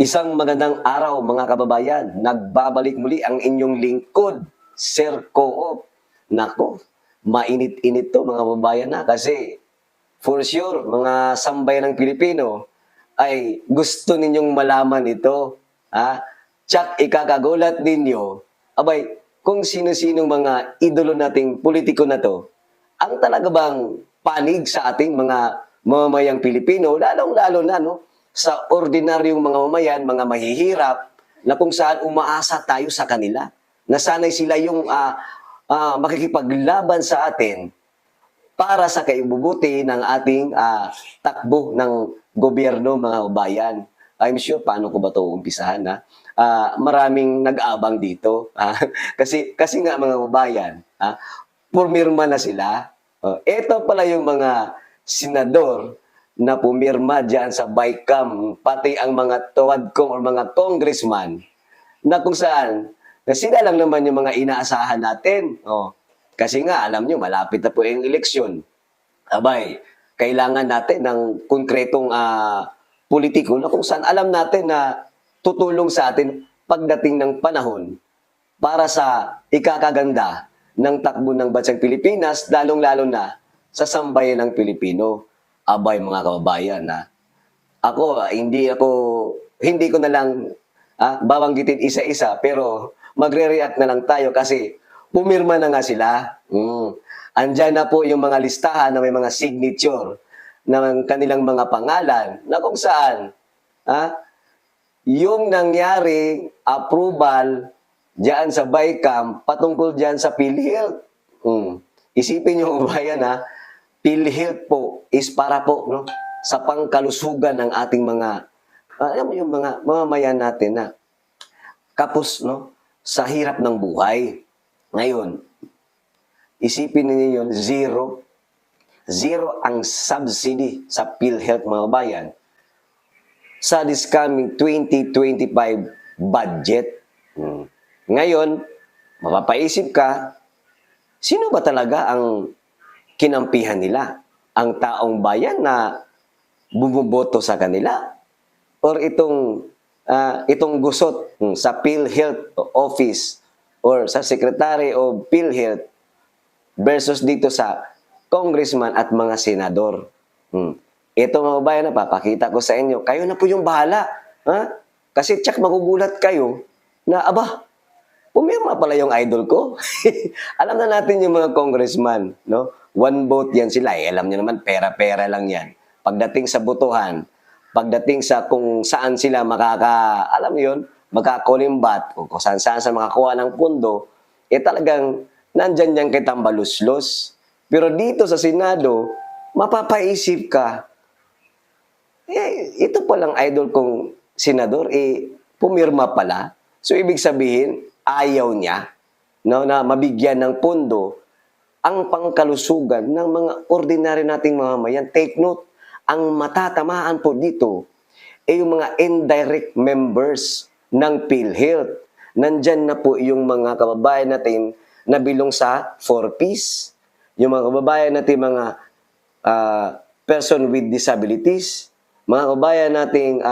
Isang magandang araw mga kababayan. Nagbabalik muli ang inyong lingkod, Sir Co-op. Nako, mainit-init to mga kababayan na kasi for sure mga sambayan ng Pilipino ay gusto ninyong malaman ito. Ha? Tsak ikakagulat ninyo, abay, kung sino-sinong mga idolo nating politiko na to, ang talaga bang panig sa ating mga mamamayang Pilipino, lalong-lalo na no, sa ordinaryong mga mamayan, mga mahihirap, na kung saan umaasa tayo sa kanila. Nasanay sila yung makikipaglaban sa atin para sa kaibubuti ng ating takbo ng gobyerno, mga bayan. I'm sure paano ko ba ito umpisahan na maraming nag-abang dito. Kasi nga mga bayan, pumirma na sila. Ito pala yung mga senador na pumirma dyan sa BICAM, pati ang mga tuwadkong o mga congressman na kung saan, na sila lang naman yung mga inaasahan natin. Kasi nga, alam nyo, malapit na po yung eleksyon. Abay, kailangan natin ng konkretong politiko na kung saan alam natin na tutulong sa atin pagdating ng panahon para sa ikakaganda ng takbo ng bansang Pilipinas, lalong-lalo na sa sambayan ng Pilipino. Abay mga kababayan, hindi ko na lang babanggitin isa-isa, pero magre-react na lang tayo kasi pumirma na nga sila. Andyan na po yung mga listahan na may mga signature ng kanilang mga pangalan na kung saan yung nangyari approval diyan sa BICAM patungkol diyan sa PhilHealth. Isipin niyo bayan PhilHealth po is para po no sa pangkalusugan ng ating mga alam mo yung mga mamamayan natin na kapos no sa hirap ng buhay. Ngayon, isipin niyo yun, zero ang subsidy sa PhilHealth mga bayan sa this coming 2025 budget. Ngayon, mapapaisip ka, sino ba talaga ang kinampihan nila? Ang taong bayan na bumuboto sa kanila? Or itong gusot sa PhilHealth office or sa Secretary of PhilHealth versus dito sa congressman at mga senador? Ito mga bayan na papakita ko sa inyo, kayo na po yung bahala. Kasi tsak magugulat kayo na pumirma pala yung idol ko. Alam na natin yung mga congressman, no? One vote yan sila. Alam niyo naman, pera-pera lang yan. Pagdating sa botohan, pagdating sa kung saan sila alam yun, magkakulimbat, o kung saan-saan sa makakuha ng pundo, talagang nandyan yan kay tambaluslos. Pero dito sa Senado, mapapaisip ka, ito palang idol kong senador, pumirma pala. So, ibig sabihin, ayaw niya no, na mabigyan ng pondo ang pangkalusugan ng mga ordinary nating mamamayan. Take note, ang matatamaan po dito ay yung mga indirect members ng PhilHealth. Nandyan na po yung mga kababayan natin na bilong sa 4Ps. Yung mga kababayan natin, mga person with disabilities, mga kababayan nating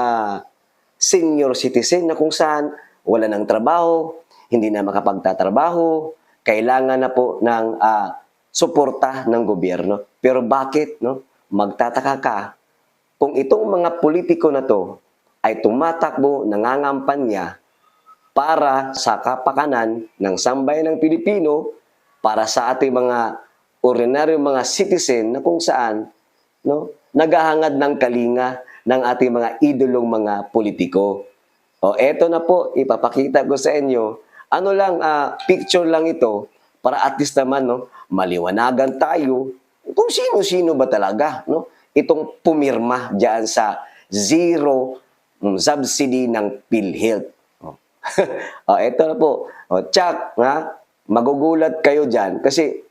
senior citizen na kung saan wala ng trabaho, hindi na makapagtatrabaho, kailangan na po ng suporta ng gobyerno. Pero bakit? No? Magtataka ka kung itong mga politiko na to ay tumatakbo, nangangampanya para sa kapakanan ng sambayan ng Pilipino, para sa ating mga ordinaryong mga citizen na kung saan no, naghahangad ng kalinga ng ating mga idolong mga politiko. Eto na po, ipapakita ko sa inyo. Ano lang, picture lang ito para at least naman no, maliwanagan tayo kung sino-sino ba talaga no, itong pumirma diyan sa zero subsidy ng PhilHealth. Eto na po. Tsak, magugulat kayo diyan kasi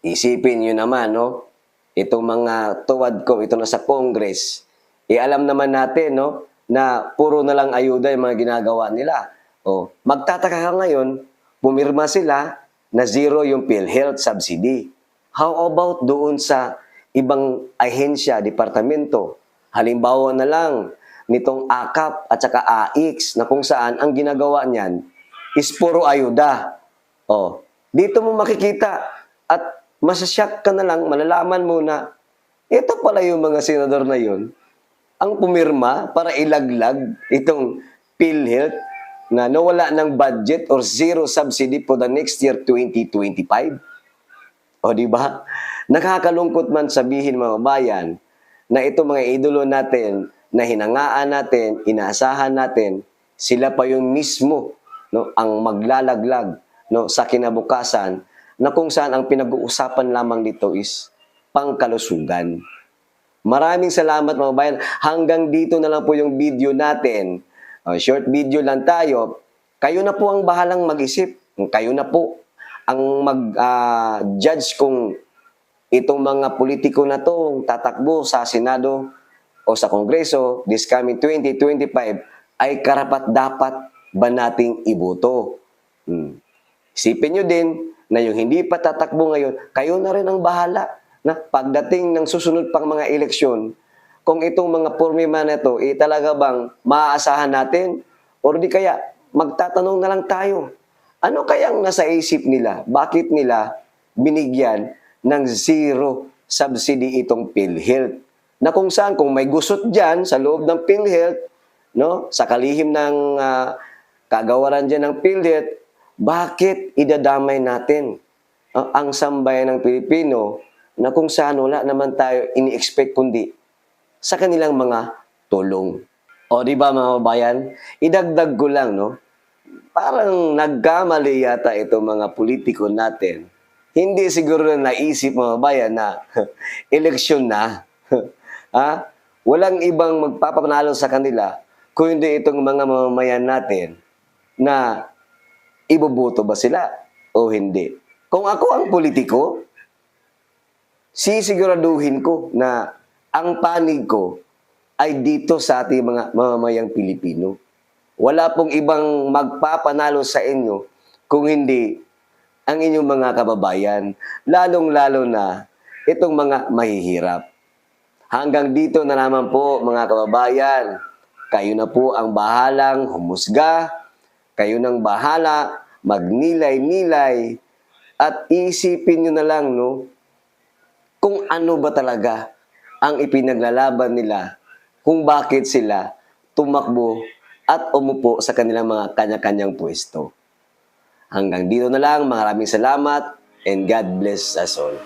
isipin niyo naman, no, itong mga tuwad ko, ito na sa Congress, alam naman natin, no, na puro na lang ayuda yung mga ginagawa nila. Magtataka ka ngayon, pumirma sila na zero yung PhilHealth subsidy. How about doon sa ibang ahensya, departamento? Halimbawa na lang, nitong AKAP at saka AIX na kung saan ang ginagawa niyan is puro ayuda. Oh, dito mo makikita at masasyak ka na lang, malalaman mo na ito pala yung mga senador na yun ang pumirma para ilaglag itong PhilHealth na nawala ng budget or zero subsidy for the next year 2025. O di ba? Nakakalungkot man sabihin mga bayan na itong mga idolo natin na hinangaan natin, inaasahan natin, sila pa yung mismo no, ang maglalaglag no, sa kinabukasan na kung saan ang pinag-uusapan lamang dito is pangkalusugan. Maraming salamat mga bayan. Hanggang dito na lang po yung video natin. Short video lang tayo. Kayo na po ang bahalang mag-isip. Kayo na po ang mag-judge kung itong mga politiko na to tatakbo sa Senado o sa Kongreso this coming 2025 ay karapat-dapat ba nating iboto. Isipin nyo din na yung hindi pa tatakbo ngayon, kayo na rin ang bahala na pagdating ng susunod pang mga eleksyon, kung itong mga pormima na ito, talaga bang maaasahan natin? O di kaya, magtatanong na lang tayo, ano kayang nasa isip nila? Bakit nila binigyan ng zero subsidy itong PhilHealth? Na kung saan, kung may gusot dyan sa loob ng PhilHealth, no, sa kalihim ng kagawaran dyan ng PhilHealth, bakit idadamay natin ang sambayan ng Pilipino na kung saan wala naman tayo ini-expect kundi sa kanilang mga tulong? O di ba mga bayan, idagdag ko lang, no? Parang nagkamali yata itong mga politiko natin. Hindi siguro na naisip mga bayan na eleksyon na. Ha? Walang ibang magpapanalo sa kanila kung hindi itong mga mamamayan natin na iboboto ba sila o hindi. Kung ako ang politiko, sisiguraduhin ko na ang panig ko ay dito sa ating mga mamamayang Pilipino. Wala pong ibang magpapanalo sa inyo kung hindi ang inyong mga kababayan, lalong-lalo na itong mga mahihirap. Hanggang dito na naman po mga kababayan, kayo na po ang bahalang humusga, kayo nang bahala magnilay-nilay at isipin nyo na lang no, kung ano ba talaga ang ipinaglalaban nila, kung bakit sila tumakbo at umupo sa kanilang mga kanya-kanyang pwesto. Hanggang dito na lang, maraming salamat and God bless us all.